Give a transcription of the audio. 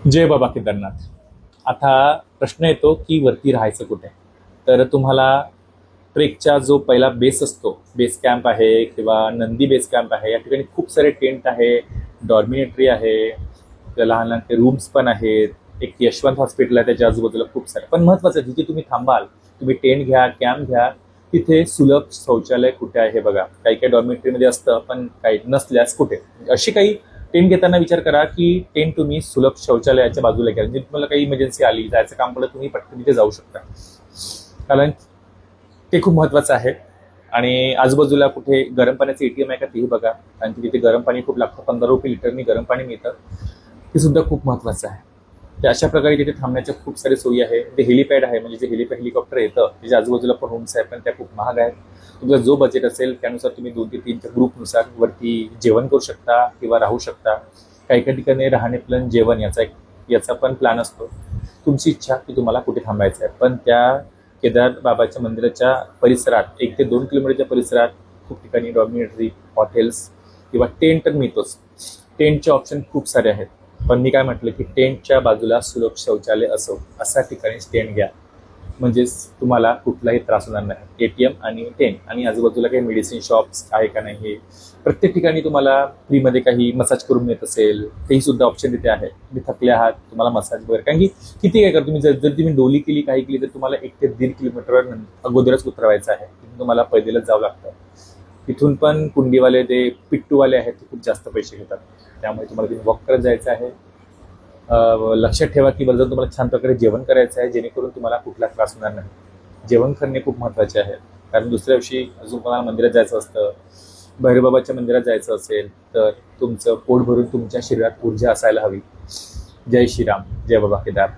जय बाबा केदारनाथ. आता प्रश्न येतो की वरती राहायचं कुठे. तर तुम्हाला ट्रेकचा जो पहिला बेस असतो, बेस कॅम्प आहे किंवा नंदी बेस कॅम्प आहे, या ठिकाणी खूप सारे टेंट आहे, डॉर्मिनेटरी आहे, लहान लहान ते रूम्स पण आहेत. एक यशवंत हॉस्पिटल आहे त्याच्या आजूबाजूला खूप सारे. पण महत्वाचं जिथे तुम्ही थांबाल, तुम्ही टेंट घ्या, कॅम्प घ्या, तिथे सुलभ शौचालय कुठे आहे हे बघा. काही काही डॉर्मिटरीमध्ये असतं, पण काही नसल्यास कुठे. अशी काही टेंट घेताना विचार करा की टेंट तुम्ही सुलभ शौचालयाच्या बाजूला घ्या, म्हणजे तुम्हाला काही इमर्जन्सी आली, जायचं काम पडलं, तुम्ही पटकन तिथे जाऊ शकता. कारण ते खूप महत्वाचं आहे. आणि आजूबाजूला कुठे गरम पाण्याचं एटीएम आहे का तेही बघा. कारण की तिथे गरम पाणी खूप लागतं, 15 रुपये लिटरनी गरम पाणी मिळतं, ते सुद्धा खूप महत्वाचं आहे. तर अशा प्रकारे तिथे थांबण्याच्या खूप सारी सोयी आहे. ते हेलिपॅड आहे, म्हणजे जे हेलिकॉप्टर येतं त्याच्या आजूबाजूला पण रूम्स आहे, पण त्या खूप महाग आहेत. तुमचा जो बजेट असेल त्यानुसार तुम्ही 2 ते 3च्या ग्रुपनुसार वरती जेवण करू शकता किंवा राहू शकता. काही काही ठिकाणी राहणे प्लस जेवण याचा पण प्लॅन असतो. तुमची इच्छा की तुम्हाला कुठे थांबायचं आहे. पण त्या केदार बाबाच्या मंदिराच्या परिसरात 1 ते 2 किलोमीटरच्या परिसरात खूप ठिकाणी डॉर्मिटरी, हॉटेल्स किंवा टेंट तर मिळतोच. टेंटचे ऑप्शन खूप सारे आहेत. पण मी काय म्हटलं की टेंटच्या बाजूला सुलभ शौचालय असो अशा ठिकाणी टेंट घ्या, म्हणजेच तुम्हाला कुठलाही त्रास होणार नाही. एटीएम आणि टेंट आणि आजूबाजूला काही मेडिसिन शॉप्स आहे का नाही, हे प्रत्येक ठिकाणी तुम्हाला फ्रीमध्ये काही मसाज करून मिळत असेल तेही सुद्धा ऑप्शन तिथे आहे. तुम्ही थकले आहात, तुम्हाला मसाज वगैरे, कारण की किती काय करा तुम्ही, जर तुम्ही डोली केली, काही केली, तर तुम्हाला 1 ते 1.5 किलोमीटर अगोदरच उतरवायचं आहे. तिथून तुम्हाला पैदलच जावं लागतं. तिथून पण कुंडीवाले, ते पिट्टूवाले आहेत, ते खूप जास्त पैसे घेतात. त्यामुळे तुम्हाला तिथे वॉक करत जायचं आहे. लक्षात ठेवा की जर तुम्हाला छान प्रकारे जेवण करायचं आहे, जेणेकरून तुम्हाला कुठला त्रास होणार नाही. जेवण करणे खूप महत्त्वाचे आहे. कारण दुसऱ्या दिवशी अजून तुम्हाला मंदिरात जायचं असतं, भैरवबाबाच्या मंदिरात जायचं असेल, तर तुमचं पोट भरून तुमच्या शरीरात ऊर्जा असायला हवी. जय श्रीराम, जय बाबा केदार.